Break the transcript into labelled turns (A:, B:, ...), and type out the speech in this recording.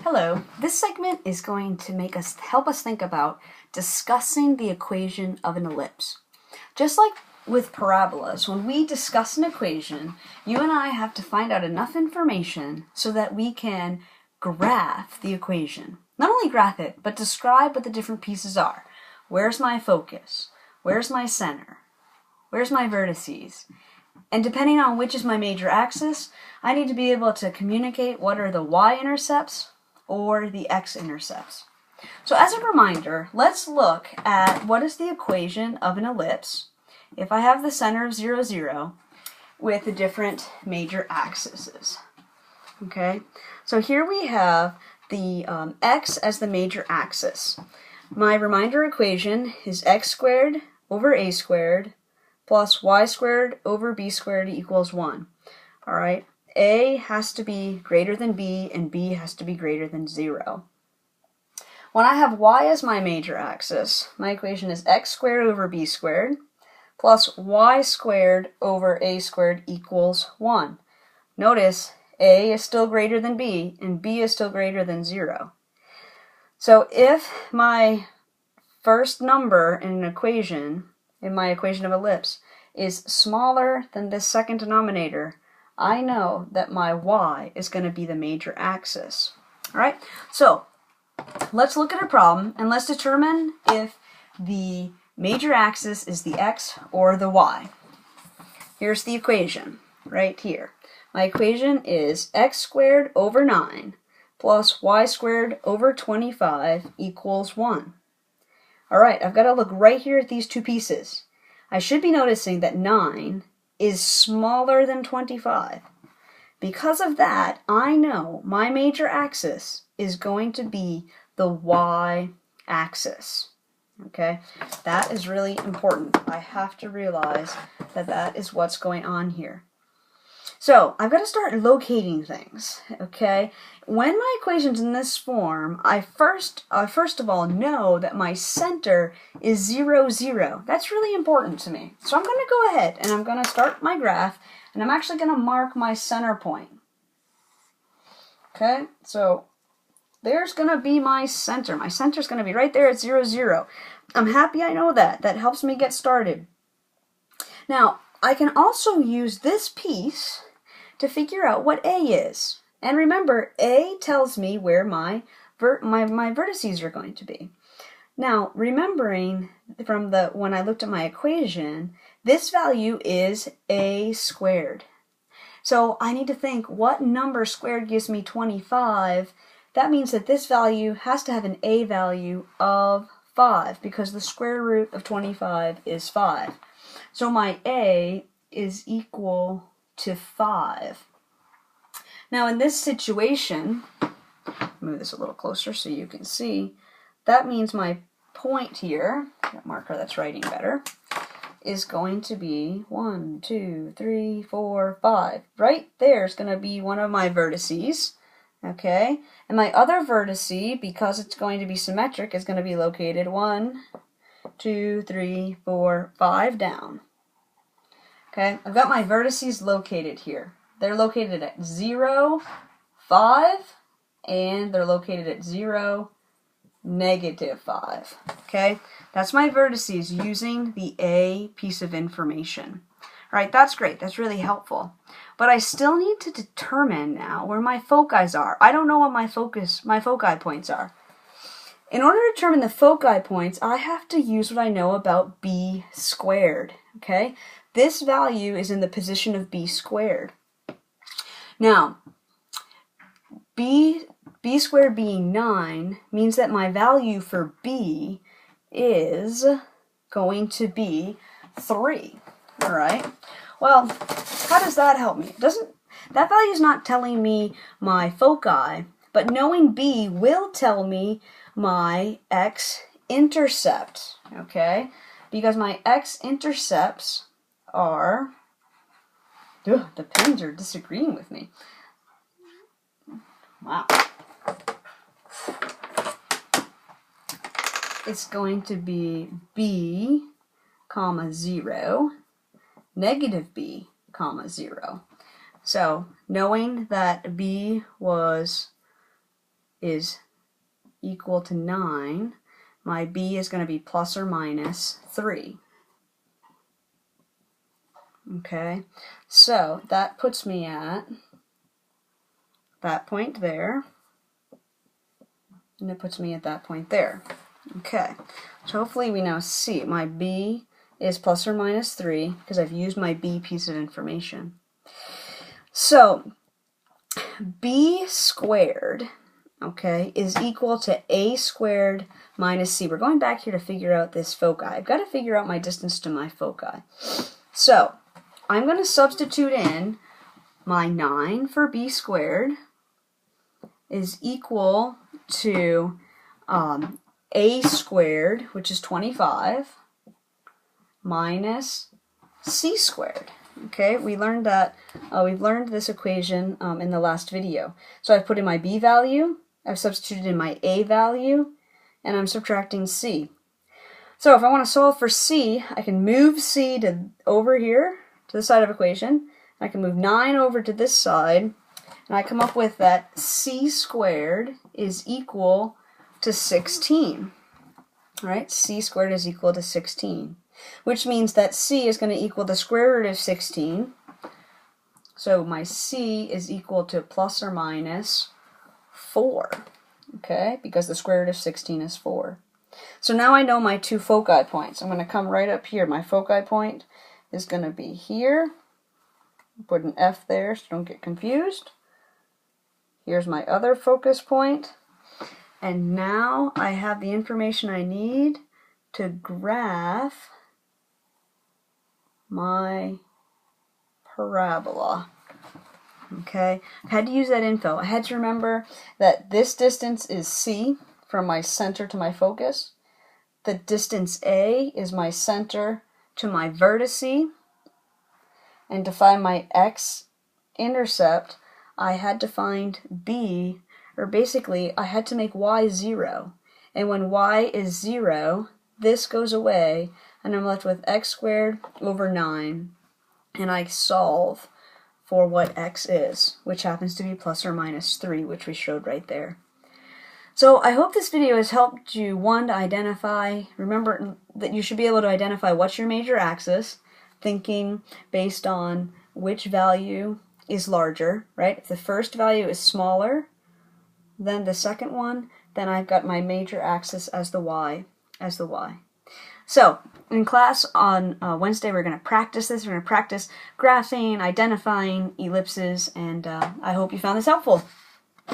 A: Hello, this segment is going to help us think about discussing the equation of an ellipse. Just like with parabolas, when we discuss an equation, you and I have to find out enough information so that we can graph the equation. Not only graph it, but describe what the different pieces are. Where's my focus? Where's my center? Where's my vertices? And depending on which is my major axis, I need to be able to communicate what are the y-intercepts or the x-intercepts. So as a reminder, let's look at what is the equation of an ellipse if I have the center of 0, 0 with the different major axes. Okay, so here we have the x as the major axis. My reminder equation is x squared over a squared plus y squared over b squared equals 1. All right, a has to be greater than b and b has to be greater than 0. When I have y as my major axis, my equation is x squared over b squared plus y squared over a squared equals 1. Notice a is still greater than b and b is still greater than 0. So if my first number in an equation, in my equation of ellipse, is smaller than this second denominator, I know that my y is going to be the major axis. All right, so let's look at a problem and let's determine if the major axis is the x or the y. Here's the equation right here. My equation is x squared over 9 plus y squared over 25 equals 1. All right, I've got to look right here at these two pieces. I should be noticing that 9 is smaller than 25. Because of that, I know my major axis is going to be the y-axis. Okay, that is really important. I have to realize that that is what's going on here. So I've got to start locating things, okay? When my equation's in this form, I first of all know that my center is 0, 0. That's really important to me. So I'm going to go ahead and I'm going to start my graph, and I'm actually going to mark my center point. Okay, so there's going to be my center. My center's going to be right there at 0, 0. I'm happy I know that. That helps me get started. Now, I can also use this piece to figure out what A is. And remember, A tells me where my vertices are going to be. Now, remembering from when I looked at my equation, this value is A squared. So I need to think, what number squared gives me 25? That means that this value has to have an A value of 5 because the square root of 25 is 5. So my A is equal to 5. Now in this situation, move this a little closer so you can see, that means my point here, that marker that's writing better, is going to be 1, 2, 3, 4, 5. Right there is going to be one of my vertices, okay? And my other vertice, because it's going to be symmetric, is going to be located 1, 2, 3, 4, 5 down. Okay, I've got my vertices located here. They're located at 0, 5, and they're located at 0, -5. Okay, that's my vertices using the A piece of information. All right, that's great. That's really helpful. But I still need to determine now where my foci are. I don't know what my foci points are. In order to determine the foci points, I have to use what I know about b squared. Okay, this value is in the position of b squared. Now, b squared being 9 means that my value for b is going to be 3. All right. Well, how does that help me? That value is not telling me my foci, but knowing b will tell me my x-intercept, okay? Because my x-intercepts are, the pens are disagreeing with me. Wow. It's going to be b, comma 0, -b, comma 0. So knowing that b is equal to 9, my b is going to be plus or minus 3. Okay, so that puts me at that point there, and it puts me at that point there. Okay, so hopefully we now see my b is plus or minus 3 because I've used my b piece of information. So b squared, okay, is equal to a squared minus c. We're going back here to figure out this foci. I've got to figure out my distance to my foci. So I'm going to substitute in my 9 for b squared is equal to a squared, which is 25, minus c squared. Okay, we learned that, we've learned this equation in the last video. So I've put in my b value, I've substituted in my a value, and I'm subtracting c. So if I want to solve for c, I can move c to over here, to the side of equation. I can move 9 over to this side, and I come up with that c squared is equal to 16. All right, c squared is equal to 16, which means that c is going to equal the square root of 16. So my c is equal to plus or minus 4, okay, because the square root of 16 is 4. So now I know my two foci points. I'm going to come right up here. My foci point is going to be here. Put an F there so don't get confused. Here's my other focus point. And now I have the information I need to graph my parabola. Okay, I had to use that info. I had to remember that this distance is c from my center to my focus. The distance a is my center to my vertice. And to find my x-intercept, I had to find b, or basically I had to make y 0. And when y is 0, this goes away, and I'm left with x squared over 9. And I solve for what x is, which happens to be plus or minus 3, which we showed right there. So I hope this video has helped you, one, to identify, remember that you should be able to identify what's your major axis, thinking based on which value is larger, right? If the first value is smaller than the second one, then I've got my major axis as the y. So in class on Wednesday, we're going to practice this. We're going to practice graphing, identifying ellipses, and I hope you found this helpful.